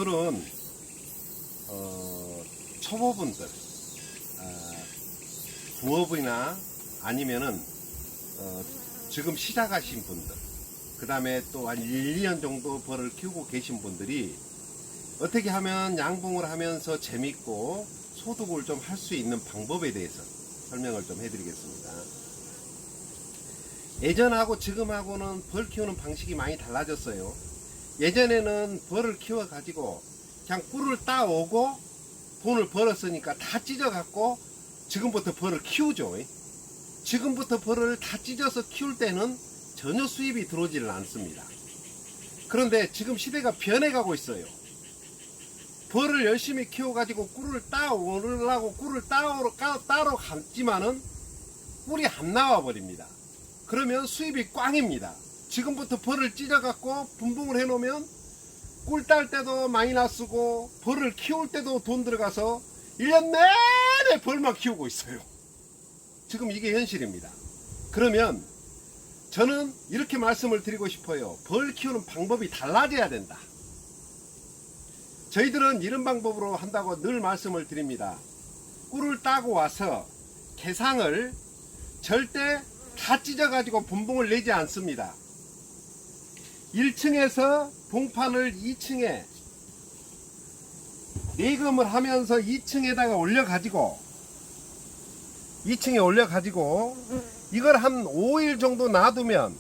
오늘은 초보분들 부업이나 아니면은 지금 시작하신 분들, 그 다음에 또 한 1, 2년 정도 벌을 키우고 계신 분들이 어떻게 하면 양봉을 하면서 재밌고 소득을 좀 할 수 있는 방법에 대해서 설명을 좀 해드리겠습니다. 예전하고 지금하고는 벌 키우는 방식이 많이 달라졌어요. 예전에는 벌을 키워 가지고 그냥 꿀을 따오고 돈을 벌었으니까 다 찢어 갖고 지금부터 벌을 키우죠. 지금부터 벌을 다 찢어서 키울 때는 전혀 수입이 들어오지를 않습니다. 그런데 지금 시대가 변해가고 있어요. 벌을 열심히 키워가지고 꿀을 따오려고 꿀을 따러 갔지만은 꿀이 안 나와 버립니다. 그러면 수입이 꽝입니다. 지금부터 벌을 찢어갖고 분봉을 해놓으면 꿀 딸 때도 마이너스고 벌을 키울 때도 돈 들어가서 1년 내내 벌만 키우고 있어요. 지금 이게 현실입니다. 그러면 저는 이렇게 말씀을 드리고 싶어요. 벌 키우는 방법이 달라져야 된다. 저희들은 이런 방법으로 한다고 늘 말씀을 드립니다. 꿀을 따고 와서 개상을 절대 다 찢어가지고 분봉을 내지 않습니다. 1층에서 봉판을 2층에 내금을 하면서 2층에다가 올려가지고 이걸 한 5일 정도 놔두면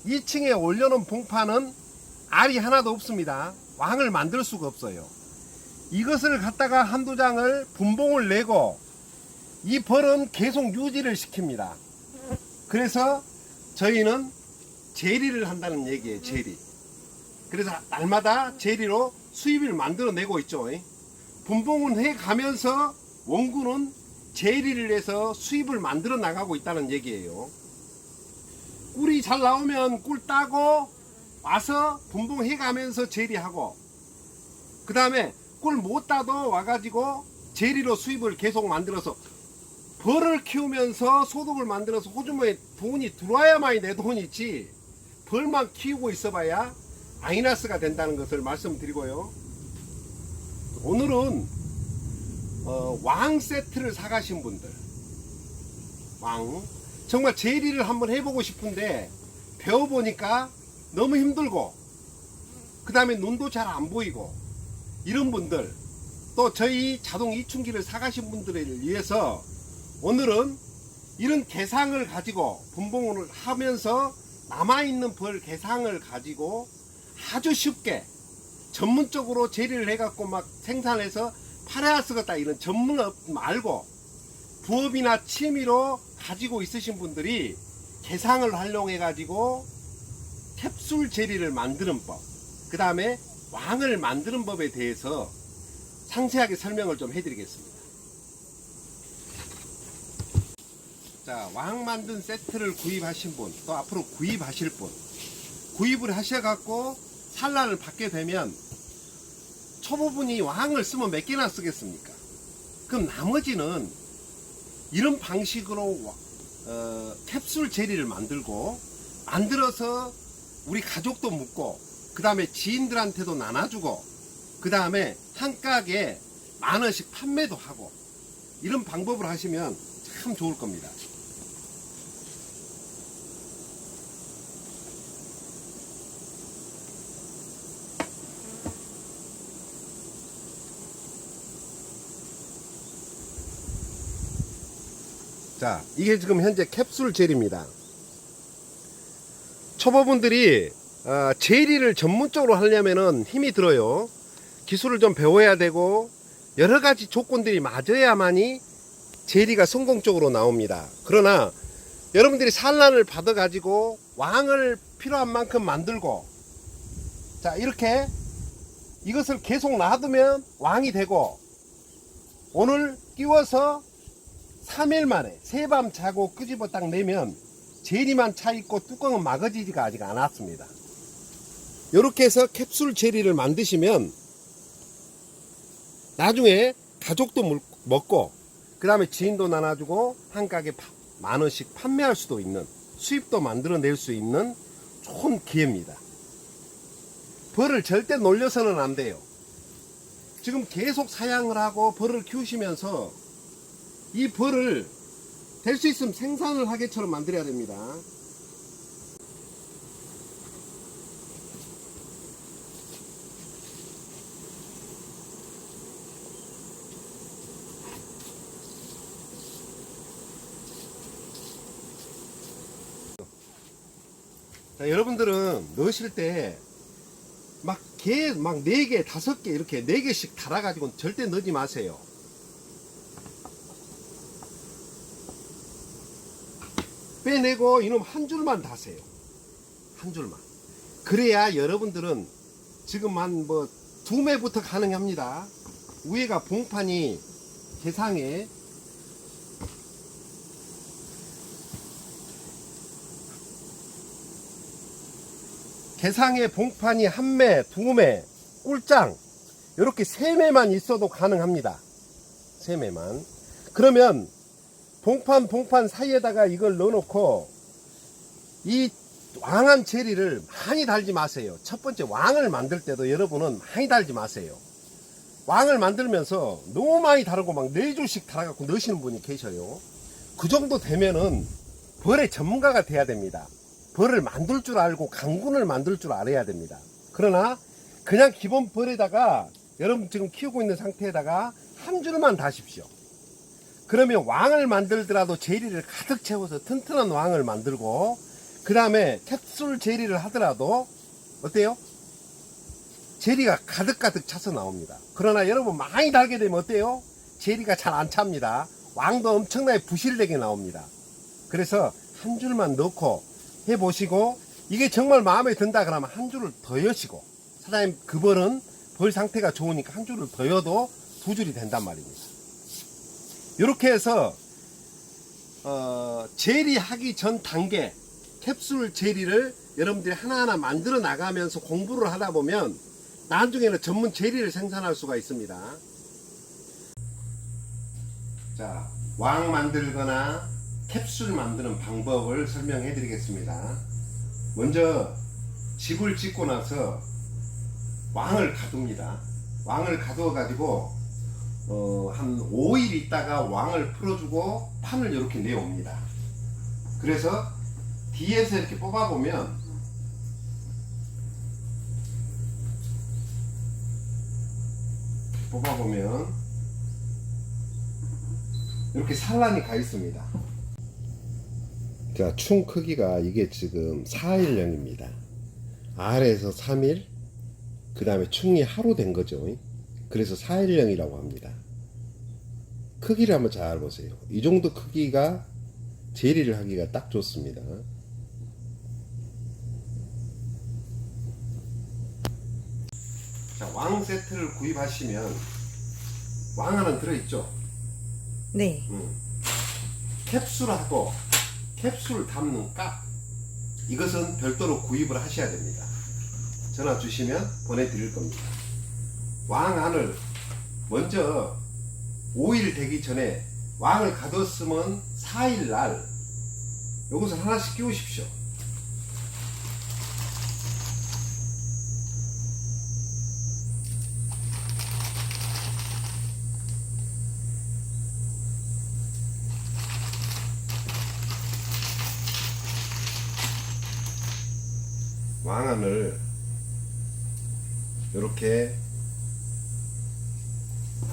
2층에 올려놓은 봉판은 알이 하나도 없습니다. 왕을 만들 수가 없어요. 이것을 갖다가 한두 장을 분봉을 내고 이 벌은 계속 유지를 시킵니다. 그래서 저희는 재리를 한다는 얘기예요. 재리. 그래서 날마다 재리로 수입을 만들어내고 있죠. 분봉은 해가면서 원구는 재리를 해서 수입을 만들어 나가고 있다는 얘기예요. 꿀이 잘 나오면 꿀 따고 와서 분봉해가면서 재리하고, 그 다음에 꿀 못 따도 와가지고 재리로 수입을 계속 만들어서 벌을 키우면서 소득을 만들어서 호주머니에 돈이 들어와야만이 내 돈이지, 벌만 키우고 있어봐야 마이너스가 된다는 것을 말씀드리고요. 오늘은 왕 세트를 사가신 분들, 왕 정말 재리를 한번 해보고 싶은데 배워보니까 너무 힘들고 그 다음에 눈도 잘 안 보이고 이런 분들, 또 저희 자동 이충기를 사가신 분들을 위해서 오늘은 이런 개상을 가지고 분봉을 하면서 남아있는 벌 개상을 가지고 아주 쉽게 전문적으로 재리를 해갖고 막 생산해서 팔아야 쓰겠다 이런 전문업 말고 부업이나 취미로 가지고 있으신 분들이 개상을 활용해 가지고 캡슐 재리를 만드는 법, 그 다음에 왕을 만드는 법에 대해서 상세하게 설명을 좀 해드리겠습니다. 자, 왕 만든 세트를 구입하신 분, 또 앞으로 구입하실 분, 구입을 하셔갖고 산란을 받게 되면 초보분이 왕을 쓰면 몇 개나 쓰겠습니까? 그럼 나머지는 이런 방식으로 캡슐 제리를 만들어서 우리 가족도 묻고 그 다음에 지인들한테도 나눠주고 그 다음에 한 가게에 10,000원씩 판매도 하고 이런 방법을 하시면 참 좋을 겁니다. 자, 이게 지금 현재 캡슐 젤입니다. 초보분들이 젤리를 전문적으로 하려면은 힘이 들어요. 기술을 좀 배워야 되고 여러가지 조건들이 맞아야만이 젤리가 성공적으로 나옵니다. 그러나 여러분들이 산란을 받아 가지고 왕을 필요한 만큼 만들고, 자, 이렇게 이것을 계속 놔두면 왕이 되고, 오늘 끼워서 3일 만에 새밤 자고 끄집어 딱 내면 젤리만 차있고 뚜껑은 막아지지가 아직 않았습니다. 이렇게 해서 캡슐 젤리를 만드시면 나중에 가족도 먹고 그 다음에 지인도 나눠주고 한 가게 10,000원씩 판매할 수도 있는, 수입도 만들어낼 수 있는 좋은 기회입니다. 벌을 절대 놀려서는 안 돼요. 지금 계속 사양을 하고 벌을 키우시면서 이 벌을 될 수 있으면 생산을 하게처럼 만들어야 됩니다. 자, 여러분들은 넣으실 때 막 개 막 4개, 5개 이렇게 4개씩 달아가지고 절대 넣지 마세요. 빼내고 이놈 한 줄만 다세요. 한 줄만. 그래야 여러분들은 지금 한 뭐 2매부터 가능합니다. 위에가 봉판이 개상에 개상에 봉판이 1매, 2매, 꿀장 이렇게 3매만 있어도 가능합니다. 3매만. 그러면 봉판 사이에다가 이걸 넣어놓고 이 왕한 제리를 많이 달지 마세요. 첫 번째 왕을 만들 때도 여러분은 많이 달지 마세요. 왕을 만들면서 너무 많이 다르고 막 4줄씩 달아갖고 넣으시는 분이 계셔요. 그 정도 되면은 벌의 전문가가 돼야 됩니다. 벌을 만들 줄 알고 강군을 만들 줄 알아야 됩니다. 그러나 그냥 기본 벌에다가 여러분 지금 키우고 있는 상태에다가 한 줄만 다십시오. 그러면 왕을 만들더라도 제리를 가득 채워서 튼튼한 왕을 만들고 그 다음에 캡슐 제리를 하더라도 어때요? 제리가 가득 차서 나옵니다. 그러나 여러분 많이 달게 되면 어때요? 제리가 잘 안 찹니다. 왕도 엄청나게 부실되게 나옵니다. 그래서 한 줄만 넣고 해보시고 이게 정말 마음에 든다 그러면 한 줄을 더 여시고 사장님 그 벌은 벌 상태가 좋으니까 한 줄을 더 여도 2줄이 된단 말입니다. 이렇게 해서 제리 하기 전 단계 캡슐 제리를 여러분들이 하나하나 만들어 나가면서 공부를 하다 보면 나중에는 전문 제리를 생산할 수가 있습니다. 자, 왕 만들거나 캡슐 만드는 방법을 설명해 드리겠습니다. 먼저 집을 짓고 나서 왕을 가둡니다. 왕을 가두어 가지고 한 5일 있다가 왕을 풀어주고 판을 이렇게 내옵니다. 그래서 뒤에서 이렇게 뽑아보면 이렇게 산란이 가 있습니다. 자, 충 크기가 이게 지금 4일령입니다. 아래에서 3일, 그 다음에 충이 하루 된 거죠. 그래서 4일령이라고 합니다. 크기를 한번 잘 보세요. 이 정도 크기가 제리를 하기가 딱 좋습니다. 자, 왕 세트를 구입하시면 왕 하나 들어있죠? 네. 캡슐하고 캡슐 담는 깍 이것은 별도로 구입을 하셔야 됩니다. 전화 주시면 보내드릴 겁니다. 왕안을 먼저 5일 되기 전에 왕을 가뒀으면 4일 날 요것을 하나씩 끼우십시오. 왕안을 이렇게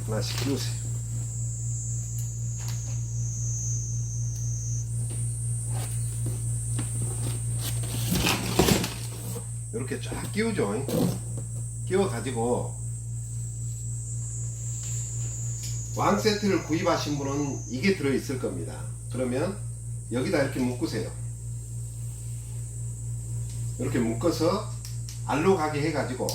하나씩 끼우세요. 이렇게 쫙 끼우죠. 끼워 가지고 왕 세트를 구입하신 분은 이게 들어 있을 겁니다. 그러면 여기다 이렇게 묶으세요. 이렇게 묶어서 알로 가게 해가지고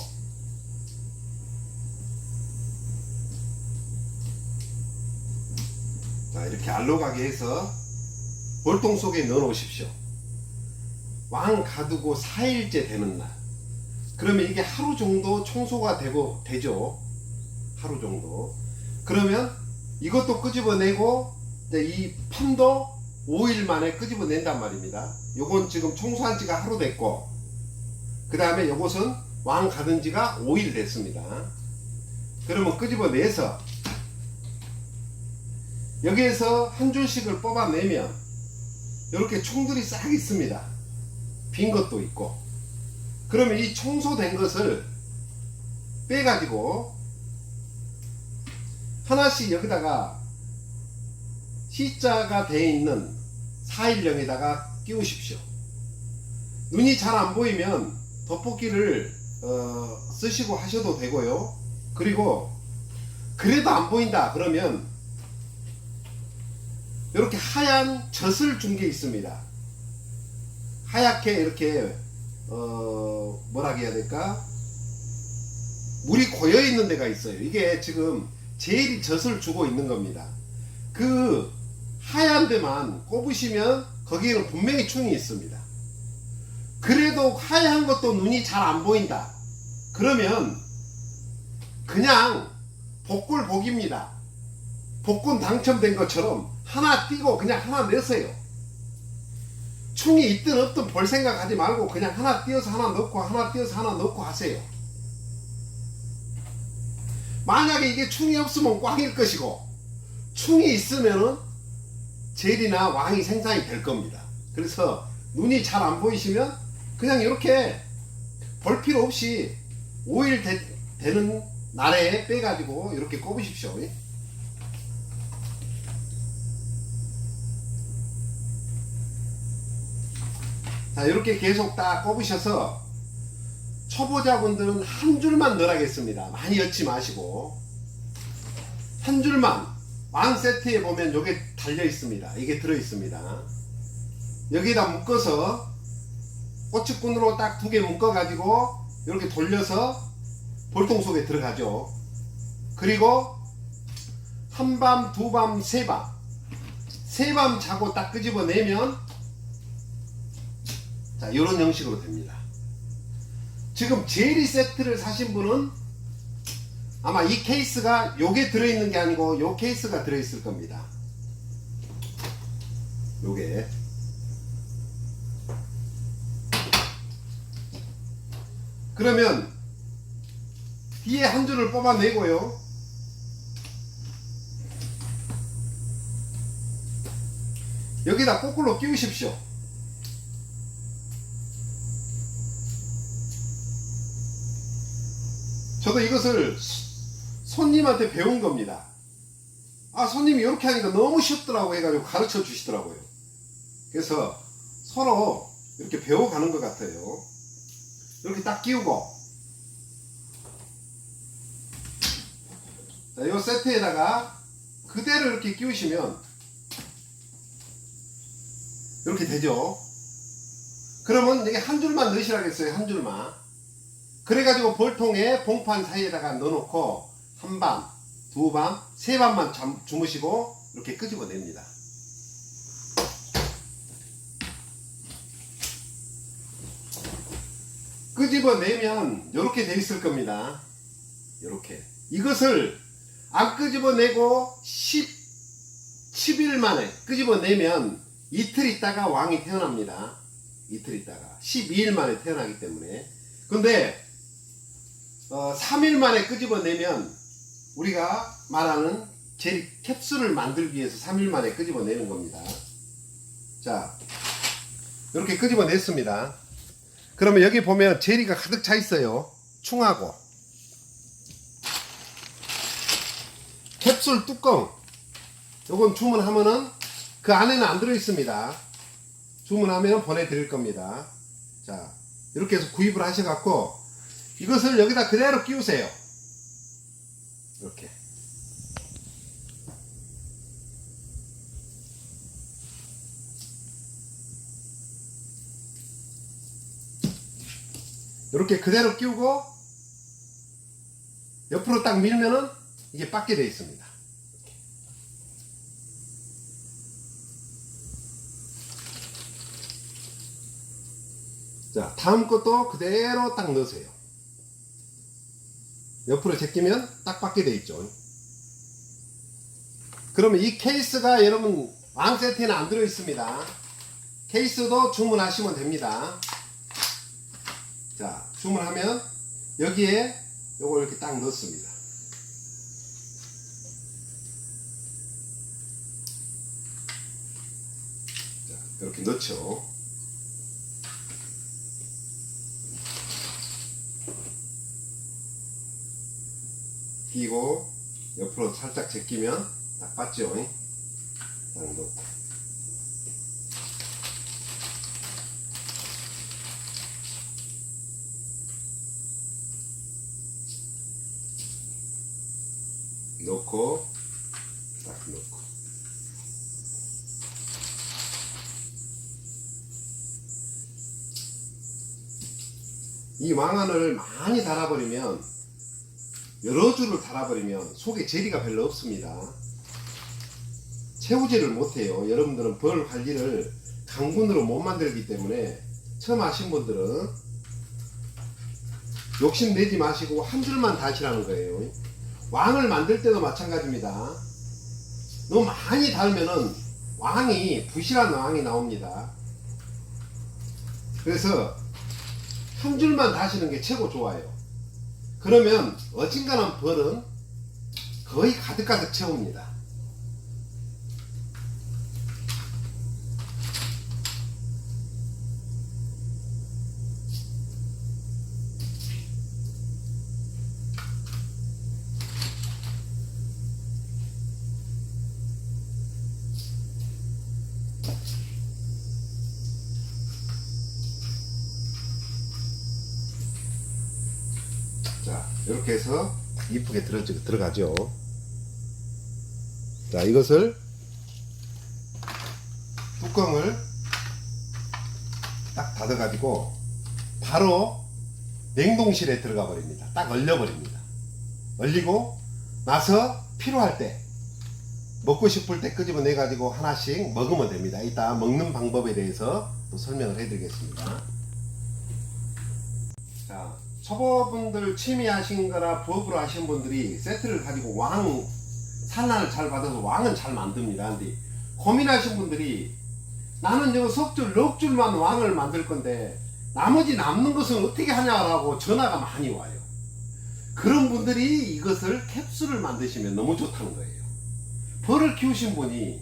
자, 이렇게 알로 가게 해서 볼통 속에 넣어 놓으십시오. 왕 가두고 4일째 되는 날. 그러면 이게 하루 정도 청소가 되죠. 하루 정도. 그러면 이것도 끄집어내고 이 판도 5일 만에 끄집어낸단 말입니다. 요건 지금 청소한 지가 하루 됐고 그 다음에 요것은 왕 가든 지가 5일 됐습니다. 그러면 끄집어내서 여기에서 한 줄씩을 뽑아내면 이렇게 총들이 싹 있습니다. 빈 것도 있고. 그러면 이 청소된 것을 빼가지고 하나씩 여기다가 C자가 되어 있는 410에다가 끼우십시오. 눈이 잘 안 보이면 돋보기를 쓰시고 하셔도 되고요. 그리고 그래도 안 보인다 그러면 이렇게 하얀 젖을 준 게 있습니다. 하얗게 이렇게 뭐라 해야 될까? 물이 고여 있는 데가 있어요. 이게 지금 젤이 젖을 주고 있는 겁니다. 그 하얀 데만 꼽으시면 거기에는 분명히 충이 있습니다. 그래도 하얀 것도 눈이 잘 안 보인다 그러면 그냥 복골복입니다. 복권 당첨된 것처럼 하나 띄고 그냥 하나 내세요. 충이 있든 없든 볼 생각 하지 말고 그냥 하나 띄어서 하나 넣고 하나 띄어서 하나 넣고 하세요. 만약에 이게 충이 없으면 꽝일 것이고 충이 있으면은 젤이나 왕이 생산이 될 겁니다. 그래서 눈이 잘 안 보이시면 그냥 이렇게 볼 필요 없이 5일 되는 날에 빼가지고 이렇게 꼽으십시오. 자, 이렇게 계속 딱 꼽으셔서 초보자분들은 한 줄만 넣으라겠습니다. 많이 엮지 마시고 한 줄만. 왕 세트에 보면 요게 달려 있습니다. 이게 들어 있습니다. 여기다 묶어서 꼬치꾼으로 딱 2개 묶어 가지고 이렇게 돌려서 볼통 속에 들어가죠. 그리고 한밤, 두밤, 세밤, 세밤 자고 딱 끄집어내면 자, 이런 형식으로 됩니다. 지금 젤리 세트를 사신 분은 아마 이 케이스가 요게 들어있는 게 아니고 요 케이스가 들어있을 겁니다. 요게. 그러면 뒤에 한 줄을 뽑아내고요. 여기다 거꾸로 끼우십시오. 저도 이것을 손님한테 배운 겁니다. 아, 손님이 이렇게 하니까 너무 쉽더라고 해가지고 가르쳐 주시더라고요. 그래서 서로 이렇게 배워가는 것 같아요. 이렇게 딱 끼우고, 자, 이 세트에다가 그대로 이렇게 끼우시면 이렇게 되죠. 그러면 여기 한 줄만 넣으시라겠어요. 한 줄만. 그래가지고 볼통에 봉판 사이에다가 넣어놓고 한밤, 두밤, 세밤만 주무시고 이렇게 끄집어냅니다. 끄집어내면 이렇게 돼 있을 겁니다. 이렇게. 이것을 안 끄집어내고 10일 만에 끄집어내면 이틀 있다가 왕이 태어납니다. 이틀 있다가 12일 만에 태어나기 때문에. 근데 3일 만에 끄집어내면 우리가 말하는 젤리 캡슐을 만들기 위해서 3일 만에 끄집어내는 겁니다. 자, 이렇게 끄집어냈습니다. 그러면 여기 보면 젤리가 가득 차 있어요. 충하고 캡슐 뚜껑 요건 주문하면은 그 안에는 안 들어 있습니다. 주문하면 보내드릴 겁니다. 자, 이렇게 해서 구입을 하셔갖고 이것을 여기다 그대로 끼우세요. 이렇게. 이렇게 그대로 끼우고 옆으로 딱 밀면은 이게 빠게 되어 있습니다. 자, 다음 것도 그대로 딱 넣으세요. 옆으로 제끼면 딱 빠게 되어 있죠. 그러면 이 케이스가 여러분 왕 세트에는 안 들어 있습니다. 케이스도 주문하시면 됩니다. 자, 주문하면 여기에 요걸 이렇게 딱 넣습니다. 이렇게 넣죠. 끼고 옆으로 살짝 제끼면 딱 맞죠. 딱 넣고 딱 넣고 이 왕안을 많이 달아버리면, 여러 줄을 달아버리면 속에 재리가 별로 없습니다. 채우지를 못해요. 여러분들은 벌 관리를 강분으로 못 만들기 때문에 처음 하신 분들은 욕심내지 마시고 한 줄만 다시라는 거예요. 왕을 만들 때도 마찬가지입니다. 너무 많이 달면은 왕이 부실한 왕이 나옵니다. 그래서 한 줄만 다시는 게 최고 좋아요. 그러면 어진간한 벌은 거의 가득가득 채웁니다. 자, 이렇게 해서 이쁘게 들어가죠. 자, 이것을 뚜껑을 딱 닫아 가지고 바로 냉동실에 들어가 버립니다. 딱 얼려 버립니다. 얼리고 나서 필요할 때, 먹고 싶을 때 끄집어내 가지고 하나씩 먹으면 됩니다. 이따 먹는 방법에 대해서 또 설명을 해 드리겠습니다. 자, 초보분들 취미하신 거나 부업으로 하신 분들이 세트를 가지고 왕 산란을 잘 받아서 왕은 잘 만듭니다. 근데 고민하신 분들이 나는 저 석줄 넉 줄만 왕을 만들 건데 나머지 남는 것은 어떻게 하냐라고 전화가 많이 와요. 그런 분들이 이것을 캡슐을 만드시면 너무 좋다는 거예요. 벌을 키우신 분이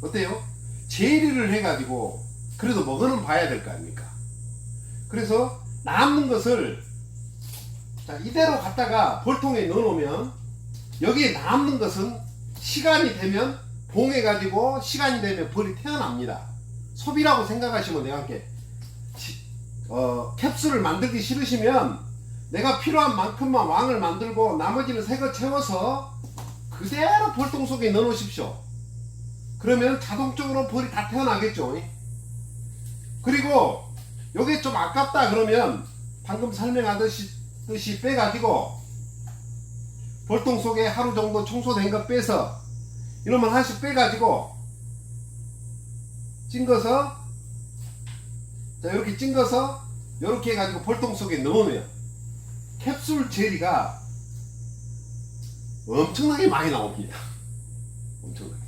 어때요? 재리를 해가지고 그래도 먹어는 봐야 될 거 아닙니까? 그래서 남는 것을 자, 이대로 갖다가 벌통에 넣어놓으면 여기에 남는 것은 시간이 되면 봉해가지고 시간이 되면 벌이 태어납니다. 소비라고 생각하시면 내가 함께 캡슐을 만들기 싫으시면 내가 필요한 만큼만 왕을 만들고 나머지는 새거 채워서 그대로 벌통 속에 넣어 놓으십시오. 그러면 자동적으로 벌이 다 태어나겠죠. 그리고 요게 좀 아깝다 그러면 방금 설명하듯이 빼가지고 벌통 속에 하루 정도 청소된 거 빼서 이놈을 하나씩 빼가지고 찡거서, 자, 이렇게 찡거서 이렇게 해가지고 벌통 속에 넣으면 캡슐 젤리가 엄청나게 많이 나옵니다. 엄청나게.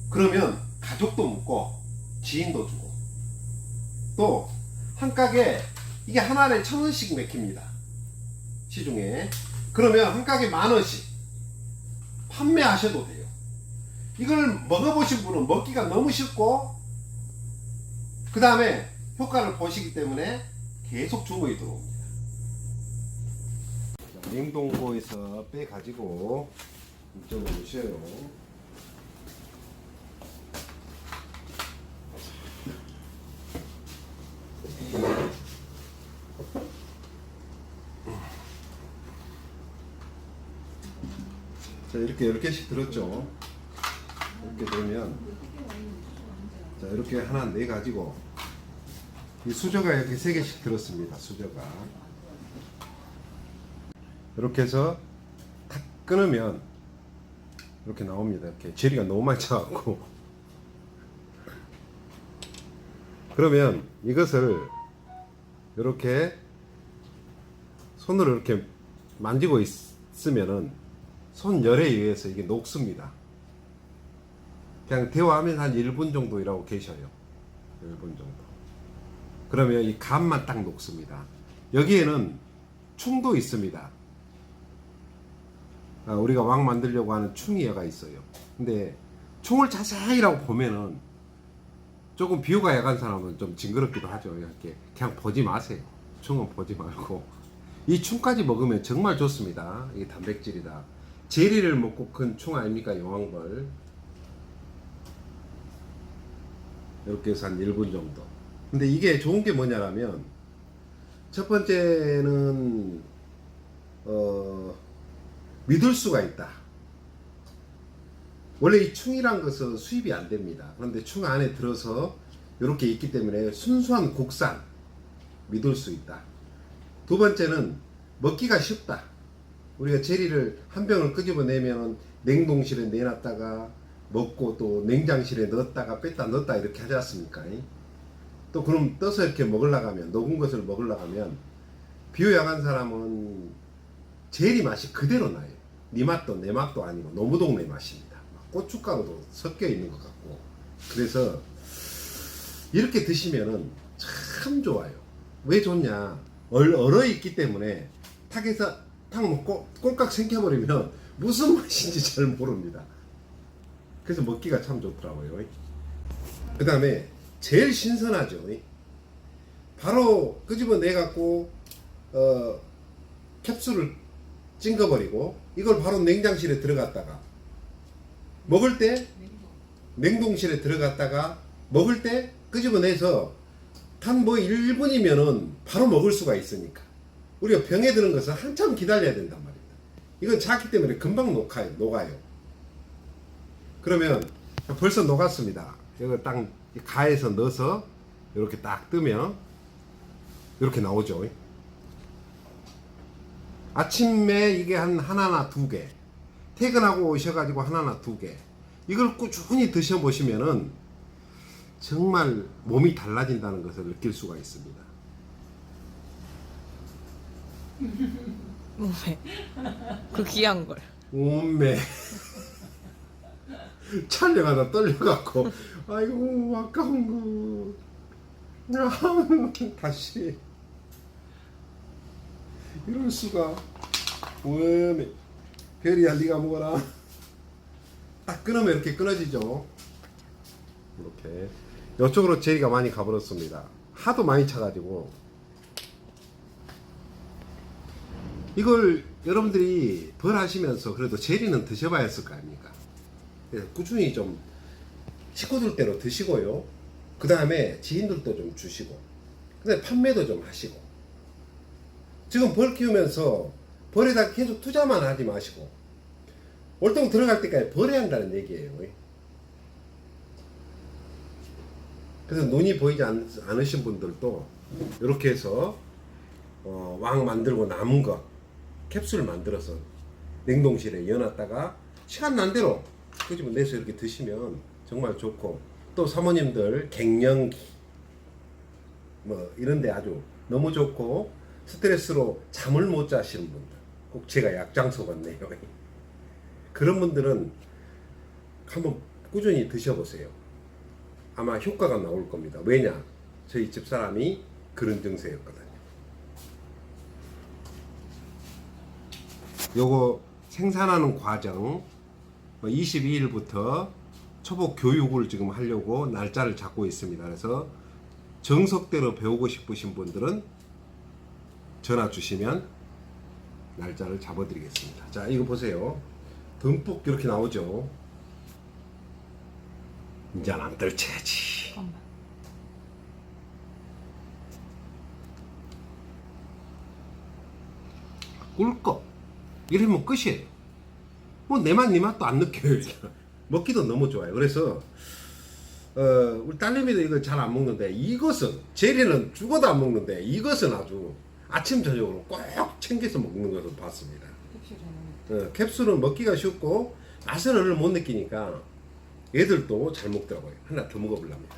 그러면 가족도 묻고 지인도 주고 또 한 가게 이게 하나에 1,000원씩 맥힙니다. 시중에. 그러면 한 가게 10,000원씩 판매하셔도 돼요. 이걸 먹어보신 분은 먹기가 너무 쉽고 그 다음에 효과를 보시기 때문에 계속 주문이 들어옵니다. 자, 냉동고에서 빼가지고 이쪽으로 오셔요. 자, 이렇게 10개씩 들었죠. 이렇게 되면 자, 이렇게 하나 내가지고 이 수저가 이렇게 3개씩 들었습니다. 수저가 이렇게 해서 탁 끊으면 이렇게 나옵니다. 이렇게 젤리가 너무 많이 차갖고 그러면 이것을 이렇게 손으로 이렇게 만지고 있으면은 손열에 의해서 이게 녹습니다. 그냥 대화하면 한 1분 정도 일하고 계셔요. 1분 정도. 그러면 이 간만 딱 녹습니다. 여기에는 충도 있습니다. 우리가 왕 만들려고 하는 충이가 있어요. 근데 충을 자세히라고 보면은 조금 비유가 약한 사람은 좀 징그럽기도 하죠. 이렇게 그냥 보지 마세요. 충은 보지 말고 이 충까지 먹으면 정말 좋습니다. 이게 단백질이다. 제리를 먹고 큰 충 아닙니까? 여왕벌. 이렇게 해서 한 1분 정도. 근데 이게 좋은 게 뭐냐라면 첫 번째는 믿을 수가 있다. 원래 이 충이란 것은 수입이 안 됩니다. 그런데 충 안에 들어서 이렇게 있기 때문에 순수한 국산 믿을 수 있다. 두 번째는 먹기가 쉽다. 우리가 제리를 한 병을 끄집어내면 냉동실에 내놨다가 먹고 또 냉장실에 넣었다가 뺐다 넣었다 이렇게 하지 않습니까? 또 그럼 떠서 이렇게 먹으려고 하면, 녹은 것을 먹으려고 하면 비효약한 사람은 제리 맛이 그대로 나요. 네 맛도 내 맛도 아니고 노무동네 맛입니다. 고춧가루도 섞여 있는 것 같고. 그래서 이렇게 드시면은 참 좋아요. 왜 좋냐? 얼어 있기 때문에 탁에서 탁 먹고 꼴깍 생겨버리면 무슨 맛인지 잘 모릅니다. 그래서 먹기가 참 좋더라고요. 그 다음에 제일 신선하죠. 바로 끄집어 내 갖고 캡슐을 찡거버리고 이걸 바로 냉장실에 들어갔다가 먹을 때 냉동실에 들어갔다가 먹을 때 끄집어내서 한 뭐 1분이면은 바로 먹을 수가 있으니까 우리가 병에 드는 것은 한참 기다려야 된단 말입니다. 이건 작기 때문에 금방 녹아요. 그러면 벌써 녹았습니다. 이거 딱 가에서 넣어서 이렇게 딱 뜨면 이렇게 나오죠. 아침에 이게 한 하나나 두 개, 퇴근하고 오셔가지고 하나나 두 개, 이걸 꾸준히 드셔보시면은 정말 몸이 달라진다는 것을 느낄 수가 있습니다. 몸에 그 귀한 걸. 몸매 촬영하다 떨려갖고 아이고 아까운 거 다시 이럴 수가. 몸매 별이야 네가 먹어라. 딱 끊으면 이렇게 끊어지죠. 이렇게 이쪽으로 제리가 많이 가버렸습니다. 하도 많이 차가지고. 이걸 여러분들이 벌하시면서 그래도 제리는 드셔봐야 했을 거 아닙니까? 꾸준히 좀 식구들대로 드시고요. 그 다음에 지인들도 좀 주시고, 그 다음에 판매도 좀 하시고. 지금 벌 키우면서 벌에다 계속 투자만 하지 마시고 월동 들어갈 때까지 벌해야 한다는 얘기예요. 그래서 눈이 보이지 않으신 분들도 이렇게 해서 왕 만들고 남은 거 캡슐 만들어서 냉동실에 넣어놨다가 시간 난 대로 끄집어내서 이렇게 드시면 정말 좋고, 또 사모님들 갱년기 뭐 이런데 아주 너무 좋고 스트레스로 잠을 못 자시는 분들, 꼭 제가 약장소 같네요. 그런 분들은 한번 꾸준히 드셔보세요. 아마 효과가 나올 겁니다. 왜냐? 저희 집사람이 그런 증세였거든요. 요거 생산하는 과정 22일부터 초보 교육을 지금 하려고 날짜를 잡고 있습니다. 그래서 정석대로 배우고 싶으신 분들은 전화 주시면 날짜를 잡아드리겠습니다. 자, 이거 보세요. 듬뿍 이렇게 나오죠. 이제 안 떨쳐야지. 꿀꺽. 이러면 끝이에요. 뭐 내 맛 네 맛도 안 느껴요. 먹기도 너무 좋아요. 그래서 우리 딸내미도 이거 잘 안 먹는데, 이것은 제리는 죽어도 안 먹는데 이것은 아주 아침 저녁으로 꼭 챙겨서 먹는 것을 봤습니다. 캡슐은 먹기가 쉽고 맛은 못 느끼니까 애들도 잘 먹더라고요. 하나 더 먹어보려합니다.